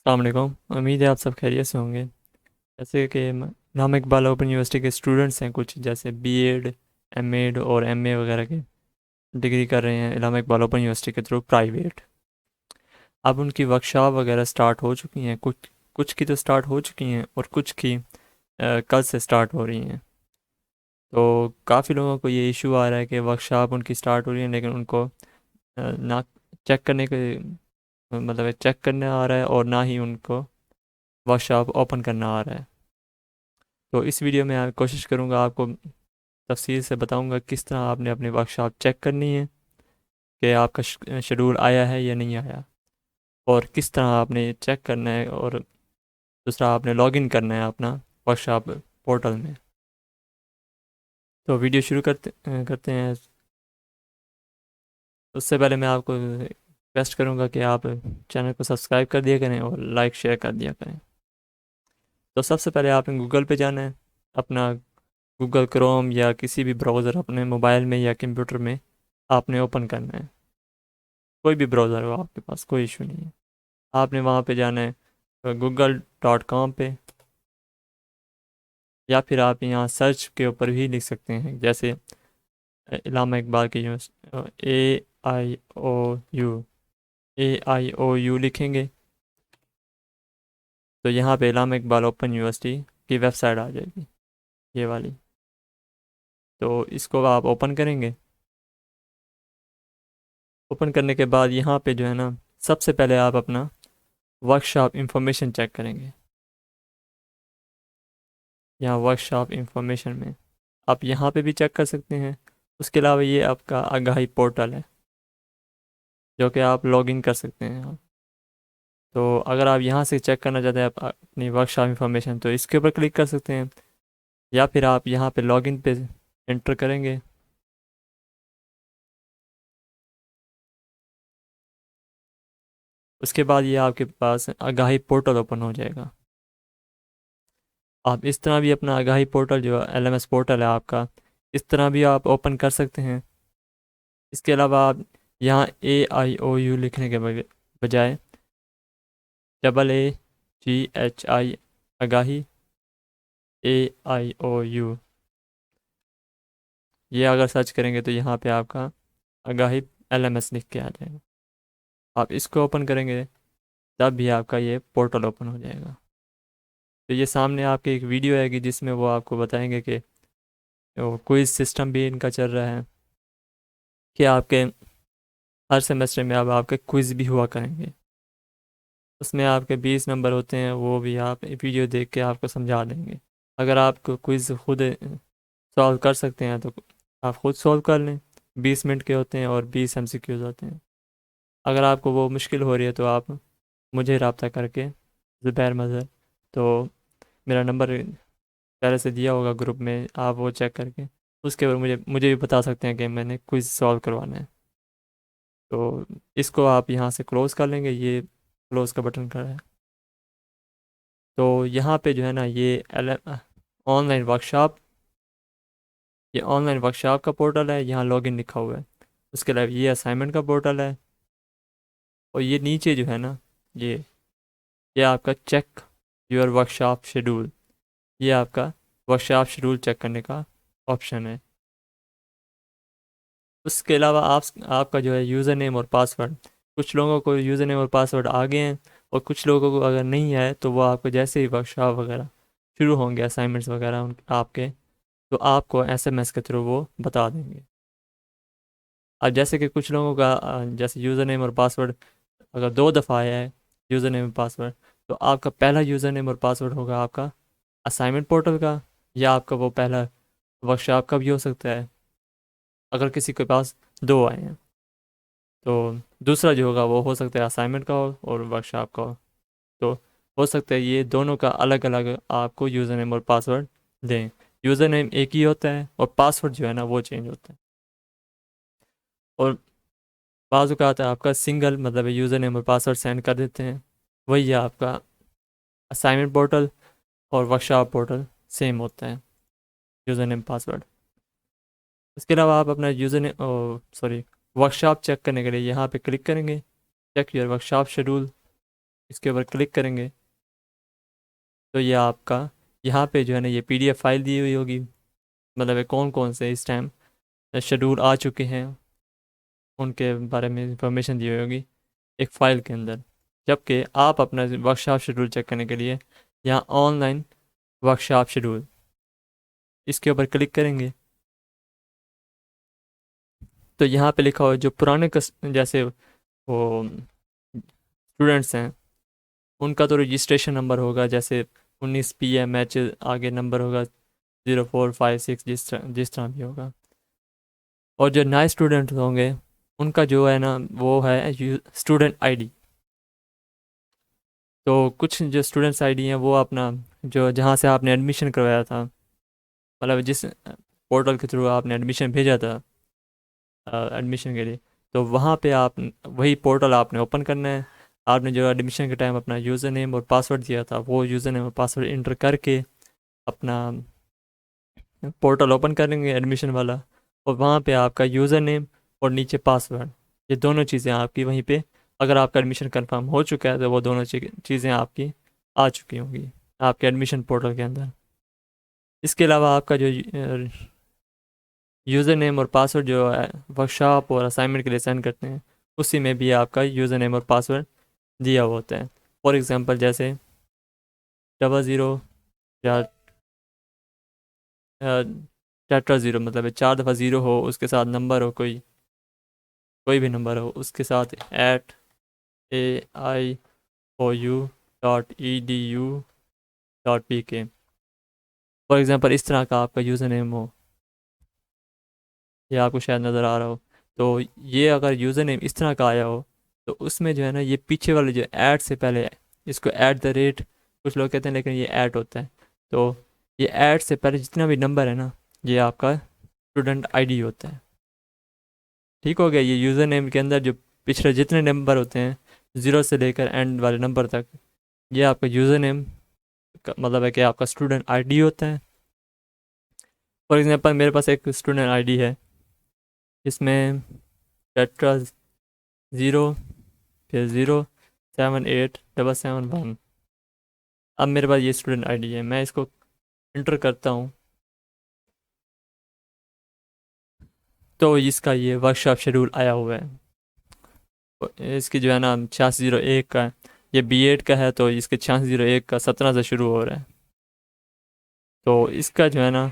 अस्सलाम वालेकुम। उम्मीद है आप सब खैरियत से होंगे। जैसे कि इलामा इकबाल ओपन यूनिवर्सिटी के स्टूडेंट्स हैं कुछ, जैसे बीएड, एमएड और एमए वगैरह के डिग्री कर रहे हैं इलामा इकबाल ओपन यूनिवर्सिटी के थ्रू प्राइवेट। अब उनकी वर्कशॉप वगैरह स्टार्ट हो चुकी हैं, कुछ कुछ की तो स्टार्ट हो चुकी हैं और कुछ की कल से स्टार्ट हो रही हैं। तो काफ़ी लोगों को ये इशू आ रहा है कि वर्कशॉप उनकी स्टार्ट हो रही है लेकिन उनको ना चेक करने के मतलब चेक करने आ रहा है और ना ही उनको वर्कशॉप ओपन करना आ रहा है। तो इस वीडियो में मैं कोशिश करूँगा आपको तफसील से बताऊँगा किस तरह आपने अपनी वर्कशॉप चेक करनी है कि आपका शेड्यूल आया है या नहीं आया, और किस तरह आपने चेक करना है, और दूसरा आपने लॉगिन करना है अपना वर्कशॉप पोर्टल में। तो वीडियो शुरू करते हैं। उससे पहले मैं आपको रिक्वेस्ट करूँगा कि आप चैनल को सब्सक्राइब कर दिया करें और लाइक शेयर कर दिया करें। तो सबसे पहले आपने गूगल पे जाना है, अपना गूगल क्रोम या किसी भी ब्राउज़र अपने मोबाइल में या कंप्यूटर में आपने ओपन करना है। कोई भी ब्राउज़र हो आपके पास, कोई इशू नहीं है। आपने वहाँ पे जाना है google.com पे, या फिर आप यहाँ सर्च के ऊपर भी लिख सकते हैं, जैसे इलामा इकबाल की AIOU, AIOU लिखेंगे तो यहाँ पे इलामा इकबाल ओपन यूनिवर्सिटी की वेबसाइट आ जाएगी, ये वाली। तो इसको आप ओपन करेंगे। ओपन करने के बाद यहाँ पे जो है ना, सबसे पहले आप अपना वर्कशॉप इंफॉर्मेशन चेक करेंगे। यहाँ वर्कशॉप इंफॉर्मेशन में आप यहाँ पे भी चेक कर सकते हैं। उसके अलावा ये आपका आगाही पोर्टल है जो कि आप लॉगिन कर सकते हैं यहाँ। तो अगर आप यहाँ से चेक करना चाहते हैं अपनी वर्कशॉप इंफॉर्मेशन, तो इसके ऊपर क्लिक कर सकते हैं, या फिर आप यहाँ पे लॉगिन पे एंटर करेंगे। उसके बाद ये आपके पास आगाही पोर्टल ओपन हो जाएगा। आप इस तरह भी अपना आगाही पोर्टल जो LMS पोर्टल है आपका, इस तरह भी आप ओपन कर सकते हैं। इसके अलावा आप यहाँ AIOU लिखने के बजाय AAGHI, आगाही AIOU, ये अगर सर्च करेंगे तो यहाँ पे आपका आगाही LMS लिख के आ जाएगा। आप इसको ओपन करेंगे तब भी आपका ये पोर्टल ओपन हो जाएगा। तो ये सामने आपके एक वीडियो आएगी जिसमें वो आपको बताएंगे कि क्विज सिस्टम भी इनका चल रहा है, कि आपके हर सेमेस्टर में अब आपके क्विज भी हुआ करेंगे। उसमें आपके 20 नंबर होते हैं, वो भी आप वीडियो देख के आपको समझा देंगे। अगर आपको क्विज खुद सॉल्व कर सकते हैं तो आप खुद सॉल्व कर लें। 20 मिनट के होते हैं और 20 MCQs होते हैं। अगर आपको वो मुश्किल हो रही है तो आप मुझे रब्ता करके, ज़ुबैर मज़हर, तो मेरा नंबर पहले से दिया होगा ग्रुप में, आप वो चेक करके उसके ऊपर मुझे मुझे भी बता सकते हैं कि मैंने क्विज सॉल्व करवाना है। तो इसको आप यहाँ से क्लोज़ कर लेंगे, ये क्लोज़ का बटन कर है। तो यहाँ पे जो है ना, ये ऑनलाइन वर्कशॉप, ये ऑनलाइन वर्कशॉप का पोर्टल है, यहाँ लॉगिन लिखा हुआ है। उसके अलावा ये असाइनमेंट का पोर्टल है, और ये नीचे जो है ना, ये आपका चेक योर वर्कशॉप शेड्यूल, ये आपका वर्कशॉप शेड्यूल चेक करने का ऑप्शन है। उसके अलावा आपका जो है यूज़र नेम और पासवर्ड, कुछ लोगों को यूज़र नेम और पासवर्ड आ गए हैं, और कुछ लोगों को अगर नहीं आए तो वो आपको जैसे ही वर्कशॉप वगैरह शुरू होंगे, असाइनमेंट्स वगैरह आपके, तो आपको SMS के थ्रू वो बता देंगे। अब जैसे कि कुछ लोगों का जैसे यूज़र नेम और पासवर्ड अगर 2 दफ़ा आया है, यूज़र नेम और पासवर्ड, तो आपका पहला यूज़र नेम और पासवर्ड होगा आपका असाइनमेंट पोर्टल का, या आपका वो पहला वर्कशॉप का भी हो सकता है अगर किसी के पास 2 आए हैं। तो दूसरा जो होगा वो हो सकता है असाइनमेंट का हो और वर्कशॉप का हो। तो हो सकता है ये दोनों का अलग अलग आपको यूज़र नेम और पासवर्ड दें। यूज़र नेम एक ही होता है और पासवर्ड जो है ना वो चेंज होता है। और बाज़ औक़ात आपका सिंगल मतलब यूज़र नेम और पासवर्ड सेंड कर देते हैं। वही है आपका असाइनमेंट पोर्टल और वर्कशॉप पोर्टल, सेम होता है यूज़र नेम पासवर्ड। इसके अलावा आप अपना user name, sorry, workshop check करने के लिए यहाँ पे क्लिक करेंगे, चेक योर वर्कशॉप शेड्यूल। इसके ऊपर क्लिक करेंगे तो ये आपका यहाँ पे जो है ना ये PDF फाइल दी हुई होगी, मतलब कौन कौन से इस टाइम शेड्यूल आ चुके हैं उनके बारे में इंफॉर्मेशन दी हुई होगी एक फ़ाइल के अंदर। जबकि आप अपना वर्कशॉप शेड्यूल चेक करने के लिए यहाँ ऑनलाइन वर्कशॉप शेड्यूल इसके ऊपर क्लिक करेंगे तो यहाँ पे लिखा हुआ है जो पुराने जैसे वो स्टूडेंट्स हैं उनका तो रजिस्ट्रेशन नंबर होगा, जैसे 19 PM आगे नंबर होगा 0456 जिस तरह भी होगा। और जो नए स्टूडेंट होंगे उनका जो है ना वो है स्टूडेंट ID। तो कुछ जो स्टूडेंट्स ID हैं वो अपना जो जहाँ से आपने एडमिशन करवाया था, मतलब जिस पोर्टल के थ्रू आपने एडमिशन भेजा था एडमिशन के लिए, तो वहाँ पे आप वही पोर्टल आपने ओपन करना है। आपने जो एडमिशन के टाइम अपना यूज़र नेम और पासवर्ड दिया था वो यूज़र नेम और पासवर्ड इंटर करके अपना पोर्टल ओपन करेंगे एडमिशन वाला, और वहाँ पे आपका यूज़र नेम और नीचे पासवर्ड, ये दोनों चीज़ें आपकी वहीं पे, अगर आपका एडमिशन कंफर्म हो चुका है तो वो दोनों चीज़ें आपकी आ चुकी होंगी आपके एडमिशन पोर्टल के अंदर। इसके अलावा आपका जो यूज़र नेम और पासवर्ड जो है वर्कशॉप और असाइनमेंट के लिए सेंड करते हैं उसी में भी आपका यूज़र नेम और पासवर्ड दिया हुआ होता है। फॉर एग्ज़ाम्पल जैसे 00 या टेट्रा 0, मतलब 4 दफ़ा 0 हो, उसके साथ नंबर हो, कोई भी नंबर हो, उसके साथ @aiou.edu.pk फॉर एग्ज़ाम्पल इस तरह का आपका यूज़र नेम हो, ये आपको शायद नज़र आ रहा हो। तो ये अगर यूज़र नेम इस तरह का आया हो तो उसमें जो है ना ये पीछे वाले जो ऐड से पहले, इसको @ कुछ लोग कहते हैं लेकिन ये ऐड होता है, तो ये ऐड से पहले जितना भी नंबर है ना ये आपका स्टूडेंट ID होता है। ठीक हो गया। ये यूज़र नेम के अंदर जो पिछले जितने नंबर होते हैं 0 से लेकर एंड वाले नंबर तक, ये आपका यूज़र नेम का मतलब है कि आपका स्टूडेंट ID होता है। फॉर एग्ज़ाम्पल मेरे पास एक स्टूडेंट ID है, इसमें टेट्रा 0 फिर 0787771। अब मेरे पास ये स्टूडेंट ID है, मैं इसको इंटर करता हूँ तो इसका ये वर्कशॉप शेड्यूल आया हुआ है। इसकी जो है ना 8601 का है, ये B.Ed का है तो इसके 8601 का 17 से शुरू हो रहा है। तो इसका जो है ना,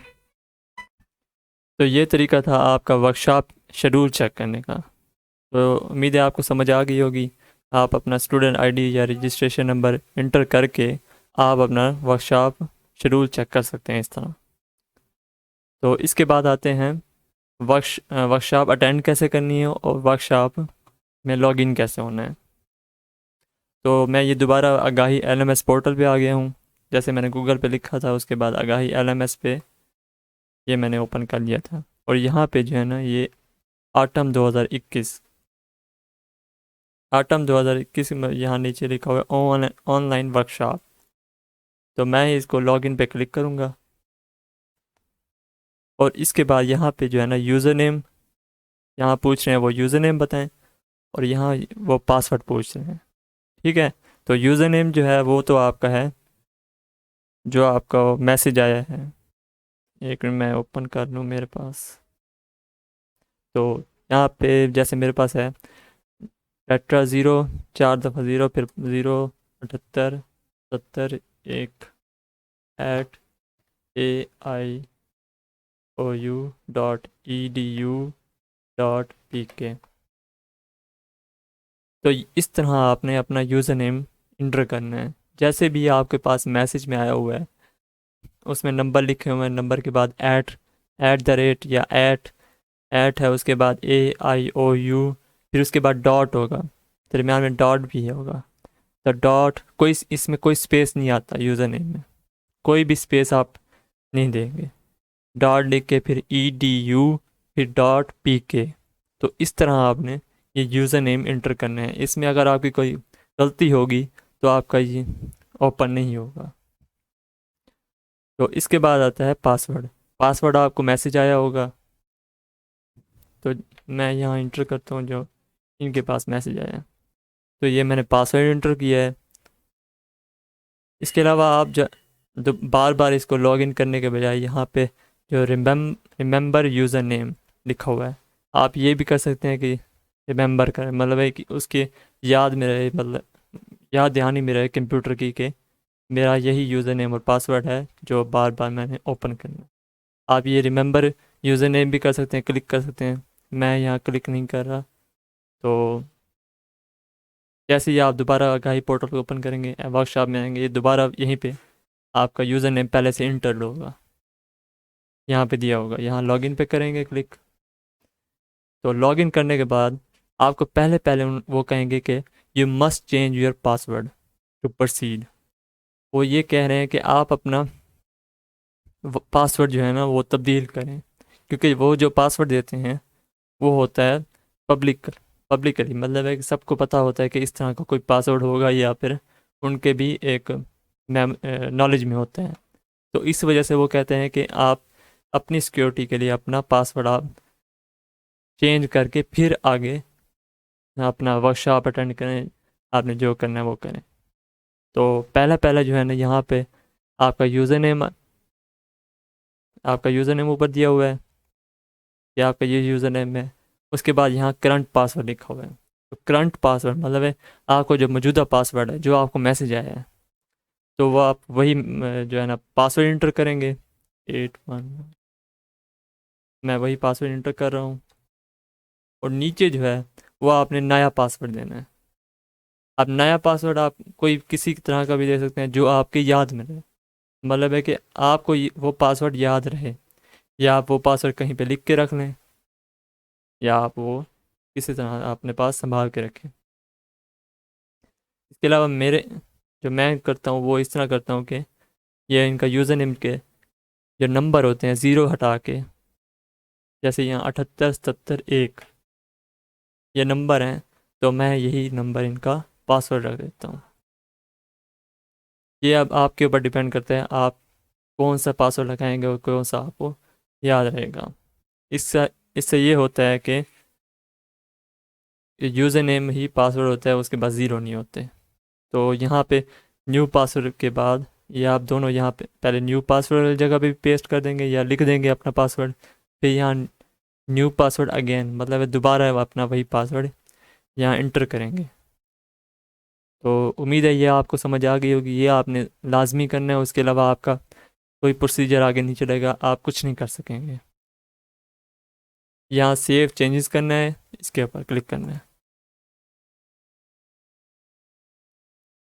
तो ये तरीका था आपका वर्कशॉप शेड्यूल चेक करने का। तो उम्मीद है आपको समझ आ गई होगी। आप अपना स्टूडेंट ID या रजिस्ट्रेशन नंबर इंटर करके आप अपना वर्कशॉप शेड्यूल चेक कर सकते हैं इस तरह। तो इसके बाद आते हैं वर्कशॉप अटेंड कैसे करनी है और वर्कशॉप में लॉगिन कैसे होना है। तो मैं ये दोबारा आगाही LMS पोर्टल पे आ गया हूँ, जैसे मैंने गूगल पे लिखा था उसके बाद आगाही LMS पे ये मैंने ओपन कर लिया था। और यहाँ पे जो है ना ये ऑटम 2021 में यहाँ नीचे लिखा हुआ है ऑनलाइन वर्कशॉप। तो मैं इसको लॉगिन पे क्लिक करूँगा और इसके बाद यहाँ पे जो है ना यूज़र नेम यहाँ पूछ रहे हैं, वो यूज़र नेम बताएं, और यहाँ वो पासवर्ड पूछ रहे हैं। ठीक है। तो यूज़र नेम जो है वो तो आपका है जो आपका मैसेज आया है, एक मिनट मैं ओपन कर लूँ मेरे पास। तो यहाँ पे जैसे मेरे पास है टेट्रा 0 4 दफ़ा 0 फिर 07877 1 @aiou.edu.pk। तो इस तरह आपने अपना यूज़र नेम इंटर करना है। जैसे भी आपके पास मैसेज में आया हुआ है उसमें नंबर लिखे हुए हैं, नंबर के बाद @ या एट है, उसके बाद AIOU, फिर उसके बाद डॉट होगा, दरम्यान में डॉट भी होगा। तो डॉट कोई इसमें कोई स्पेस नहीं आता, यूज़र नेम में कोई भी स्पेस आप नहीं देंगे। डॉट लिख के फिर EDU फिर .pk। तो इस तरह आपने ये यूज़र नेम इंटर करना है। इसमें अगर आपकी कोई गलती होगी तो आपका ये ओपन नहीं होगा। तो इसके बाद आता है पासवर्ड। पासवर्ड आपको मैसेज आया होगा, तो मैं यहाँ इंटर करता हूँ जो इनके पास मैसेज आया। तो ये मैंने पासवर्ड इंटर किया है इसके अलावा आप जो बार बार इसको लॉगिन करने के बजाय यहाँ पे जो रिमेंबर यूज़र नेम लिखा हुआ है, आप ये भी कर सकते हैं कि रिमेंबर करें, मतलब है कि उसके याद में रहे, मतलब याद दहानी में रहे कंप्यूटर की के मेरा यही यूज़र नेम और पासवर्ड है जो बार बार मैंने ओपन करना है। आप ये रिमेंबर यूज़र नेम भी कर सकते हैं, क्लिक कर सकते हैं। मैं यहाँ क्लिक नहीं कर रहा। तो जैसे ही आप दोबारा आगाही पोर्टल को ओपन करेंगे, वर्कशॉप में आएंगे, ये दोबारा यहीं पे आपका यूज़र नेम पहले से इंटर होगा, यहाँ पे दिया होगा। यहाँ लॉगिन पे करेंगे क्लिक। तो लॉगिन करने के बाद आपको पहले पहले वो कहेंगे कि you must change your password to proceed. वो ये कह रहे हैं कि आप अपना पासवर्ड जो है ना वो तब्दील करें, क्योंकि वो जो पासवर्ड देते हैं वो होता है पब्लिकली, मतलब है कि सबको पता होता है कि इस तरह का कोई पासवर्ड होगा, या फिर उनके भी एक नॉलेज में होता है। तो इस वजह से वो कहते हैं कि आप अपनी सिक्योरिटी के लिए अपना पासवर्ड आप चेंज करके फिर आगे अपना वर्कशॉप अटेंड करें, आपने जो करना है वो करें। तो पहला पहला जो है ना यहाँ पे आपका यूज़र नेम ऊपर दिया हुआ है कि आपका ये यूज़र नेम है। उसके बाद यहाँ करंट पासवर्ड लिखा हुआ है। तो करंट पासवर्ड मतलब है आपको जो मौजूदा पासवर्ड है, जो आपको मैसेज आया है, तो वो आप वही जो है ना पासवर्ड इंटर करेंगे। 81, मैं वही पासवर्ड इंटर कर रहा हूँ। और नीचे जो है वो आपने नया पासवर्ड देना है। अब नया पासवर्ड आप कोई किसी तरह का भी दे सकते हैं जो आपके याद में रहे, मतलब है कि आपको वो पासवर्ड याद रहे, या आप वो पासवर्ड कहीं पे लिख के रख लें, या आप वो किसी तरह अपने पास संभाल के रखें। इसके अलावा मेरे जो मैं करता हूँ वो इस तरह करता हूँ कि ये इनका यूज़र नेम के जो नंबर होते हैं ज़ीरो हटा के, जैसे यहाँ 78 77 1 ये नंबर हैं, तो मैं यही नंबर इनका पासवर्ड रख देता हूँ। ये अब आपके ऊपर डिपेंड करता है आप कौन सा पासवर्ड लगाएंगे और कौन सा आपको याद रहेगा। इससे इससे ये होता है कि यूज़र नेम ही पासवर्ड होता है, उसके बाद ज़ीरो नहीं होते। तो यहाँ पे न्यू पासवर्ड के बाद ये आप दोनों यहाँ पे पहले न्यू पासवर्ड वाली जगह पे भी पेस्ट कर देंगे या लिख देंगे अपना पासवर्ड, फिर यहाँ न्यू पासवर्ड अगेन, मतलब है दोबारा अपना वही पासवर्ड यहाँ इंटर करेंगे। तो उम्मीद है ये आपको समझ आ गई होगी। ये आपने लाजमी करना है, उसके अलावा आपका कोई प्रोसीजर आगे नहीं चलेगा, आप कुछ नहीं कर सकेंगे। यहाँ सेव चेंजेस करना है, इसके ऊपर क्लिक करना है।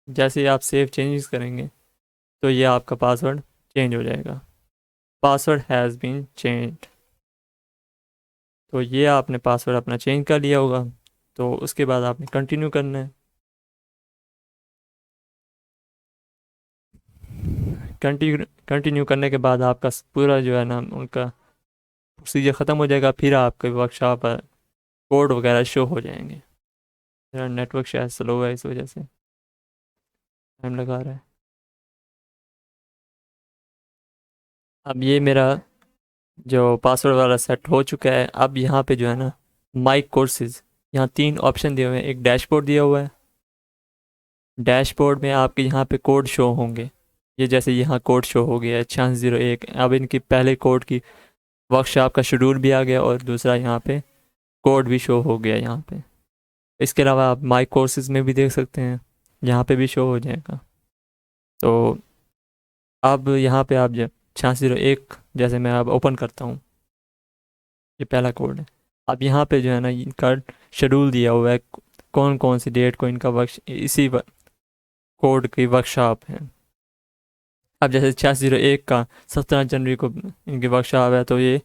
जैसे ही आप सेव चेंजेस करेंगे तो ये आपका पासवर्ड चेंज हो जाएगा। Password has been changed. तो ये आपने पासवर्ड अपना चेंज कर लिया होगा। तो उसके बाद आपने कंटिन्यू करना है। कंटिन्यू करने के बाद आपका पूरा जो है ना उनका प्रोसीजर ख़त्म हो जाएगा, फिर आपके वर्कशॉप पर कोड वगैरह शो हो जाएंगे। मेरा नेटवर्क शायद स्लो है, इस वजह से टाइम लगा रहा है। अब ये मेरा जो पासवर्ड वाला सेट हो चुका है। अब यहाँ पे जो है ना माई कोर्सेज, यहाँ तीन ऑप्शन दिए हुए हैं। एक डैशबोर्ड दिया हुआ है, डैशबोर्ड में आपके यहाँ पे कोड शो होंगे। ये जैसे यहाँ कोड शो हो गया है 6601। अब इनकी पहले कोड की वर्कशॉप का शेड्यूल भी आ गया और दूसरा यहाँ पे कोड भी शो हो गया यहाँ पे। इसके अलावा आप माई कोर्सेज में भी देख सकते हैं, यहाँ पे भी शो हो जाएगा। तो अब यहाँ पे आप जब 6601 जैसे मैं अब ओपन करता हूँ, ये पहला कोड है। अब यहाँ पे जो है ना इनका शेड्यूल दिया हुआ है, कौन कौन सी डेट को इनका वर्क इसी कोड की वर्कशॉप है। अब जैसे 601 का 17 जनवरी को इनकी वर्कशॉप है, तो ये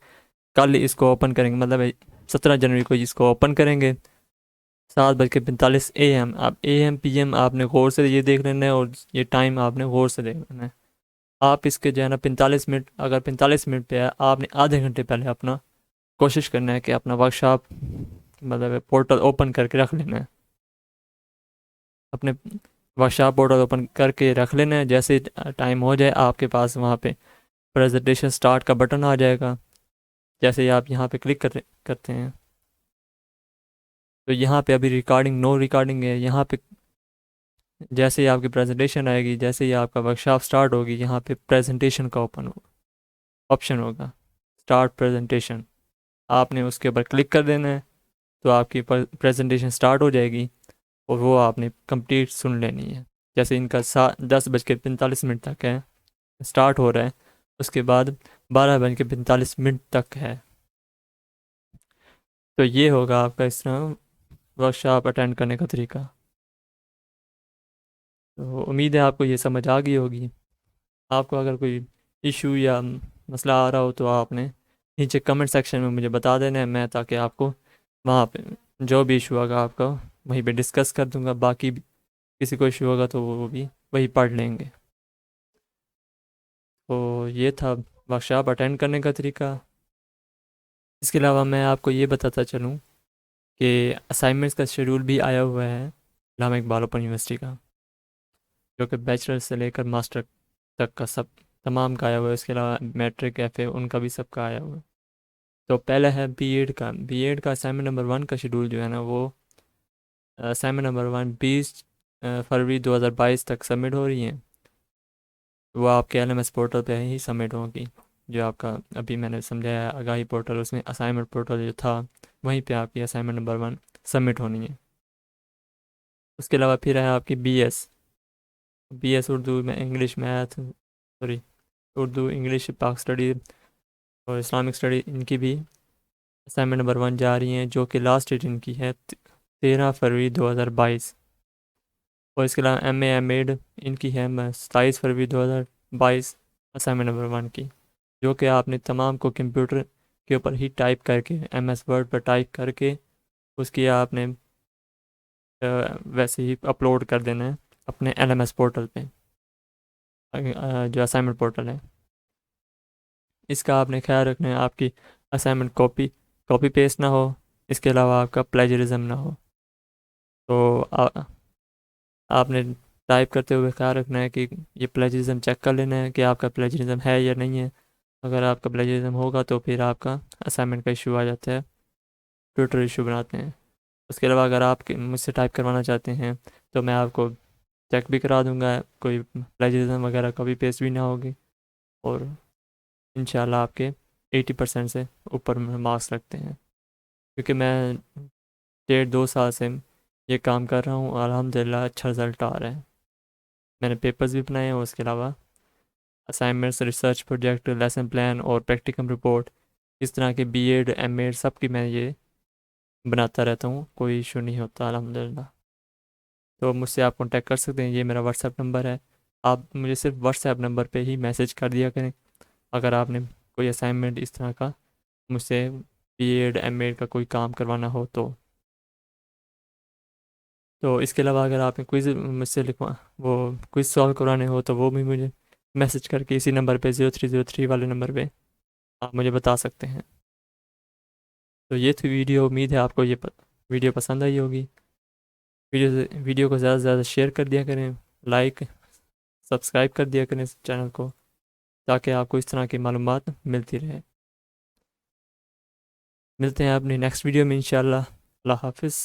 कल इसको ओपन करेंगे, मतलब 17 जनवरी को इसको ओपन करेंगे 7:45 AM। आप AM PM आपने गौर से ये देख लेना है, और ये टाइम आपने गौर से देख लेना है। आप इसके जो है ना 45 मिनट, अगर 45 मिनट पे है, आपने आधे घंटे पहले अपना कोशिश करना है कि अपना वर्कशॉप मतलब पोर्टल ओपन करके रख लेना है। अपने वर्कशॉप पोर्टल ओपन करके रख लेना है। जैसे टाइम हो जाए आपके पास वहाँ पे प्रेजेंटेशन स्टार्ट का बटन आ जाएगा। जैसे ही आप यहाँ पे क्लिक करते हैं, तो यहाँ पे अभी रिकॉर्डिंग नो रिकॉर्डिंग है। यहाँ पे जैसे ही आपकी प्रेजेंटेशन आएगी, जैसे ही आपका वर्कशॉप स्टार्ट होगी, यहाँ पे प्रेजेंटेशन का ऑप्शन होगा, स्टार्ट प्रेजेंटेशन। आपने उसके ऊपर क्लिक कर देना है, तो आपकी प्रेजेंटेशन स्टार्ट हो जाएगी और वो आपने कंप्लीट सुन लेनी है। जैसे इनका 10:45 तक है, स्टार्ट हो रहा है, उसके बाद 12:45 तक है। तो ये होगा आपका इस तरह वर्कशॉप अटेंड करने का तरीका। तो उम्मीद है आपको ये समझ आ गई होगी। आपको अगर कोई इशू या मसला आ रहा हो तो आपने नीचे कमेंट सेक्शन में मुझे बता देना है, मैं ताकि आपको वहाँ पे जो भी इशू होगा आपका वहीं पे डिस्कस कर दूंगा। बाकी भी किसी को इशू होगा तो वो भी वही पढ़ लेंगे। तो ये था वर्कशॉप अटेंड करने का तरीका। इसके अलावा मैं आपको ये बताता चलूँ कि असाइनमेंट्स का शेड्यूल भी आया हुआ है इलामा इकबाल ओपन यूनिवर्सिटी का, जो कि बैचलर से लेकर मास्टर तक का सब तमाम का आया हुआ है। इसके अलावा मैट्रिक एफ ए उनका भी सबका आया हुआ है। तो पहला है बीएड का। बीएड का असाइनमेंट नंबर 1 का शेड्यूल जो है ना, वो असाइनमेंट नंबर 1 20 फरवरी 2022 तक सबमिट हो रही है। वो आपके एलएमएस पोर्टल पे ही सबमिट होगी। जो आपका अभी मैंने समझाया आगाही पोर्टल, उसमें असाइनमेंट पोर्टल जो था वहीं पे आपकी असाइनमेंट नंबर 1 सबमिट होनी है। उसके अलावा फिर है आपकी बीएस उर्दू में English math, sorry, Urdu English पाक स्टडी और इस्लामिक स्टडी, इनकी भी असाइनमेंट नंबर 1 जा रही हैं, जो कि लास्ट डेट इनकी है 13 फरवरी 2022। और इसके अलावा एम एड इनकी है 27 फरवरी 2022 असाइनमेंट नंबर 1 की, जो कि आपने तमाम को कंप्यूटर के ऊपर ही टाइप करके MS वर्ड पर टाइप करके उसकी आपने वैसे ही अपलोड कर देना है अपने LMS पोर्टल पे, जो असाइनमेंट पोर्टल है। इसका आपने ख्याल रखना है आपकी असाइनमेंट कॉपी कॉपी पेस्ट ना हो, इसके अलावा आपका प्लेजरिज्म ना हो। तो आपने टाइप करते हुए ख्याल रखना है कि ये प्लेजरिज्म चेक कर लेना है कि आपका प्लेजरिज्म है या नहीं है। अगर आपका प्लेजरिज्म होगा तो फिर आपका असाइनमेंट का इशू आ जाता है, ट्विटर इशू बनाते हैं। उसके अलावा अगर आप मुझसे टाइप करवाना चाहते हैं तो मैं आपको चेक भी करा दूंगा, कोई प्लेजरिज्म वगैरह कभी पेस्ट भी ना होगी, और इंशाल्लाह आपके 80% से ऊपर में मार्क्स रखते हैं। क्योंकि मैं 1.5 2 साल से ये काम कर रहा हूँ और अल्हम्दुलिल्लाह अच्छा रिज़ल्ट आ रहा है। मैंने पेपर्स भी बनाए हैं, और उसके अलावा assignments, research project, lesson plan और प्रैक्टिकम रिपोर्ट, इस तरह के बीएड एमएड सब की मैं ये बनाता रहता हूँ, कोई इशू नहीं होता अल्हम्दुलिल्लाह। तो मुझसे आप कांटेक्ट कर सकते हैं, ये मेरा व्हाट्सएप नंबर है। आप मुझे सिर्फ व्हाट्सएप नंबर पे ही मैसेज कर दिया करें अगर आपने कोई असाइनमेंट इस तरह का मुझसे बीएड एमएड का कोई काम करवाना हो तो इसके अलावा अगर आपने क्विज़ मुझसे लिखवा वो क्विज़ सॉल्व करवाने हो तो वो भी मुझे मैसेज करके इसी नंबर पे 0303 वाले नंबर पे आप मुझे बता सकते हैं। तो ये थी वीडियो, उम्मीद है आपको ये वीडियो पसंद आई होगी। वीडियो को ज़्यादा से ज़्यादा शेयर कर दिया करें, लाइक सब्सक्राइब कर दिया करें इस चैनल को, ताकि आपको इस तरह की मालूमात मिलती रहे। मिलते हैं अपनी नेक्स्ट वीडियो में इंशाल्लाह। अल्लाह हाफिज़।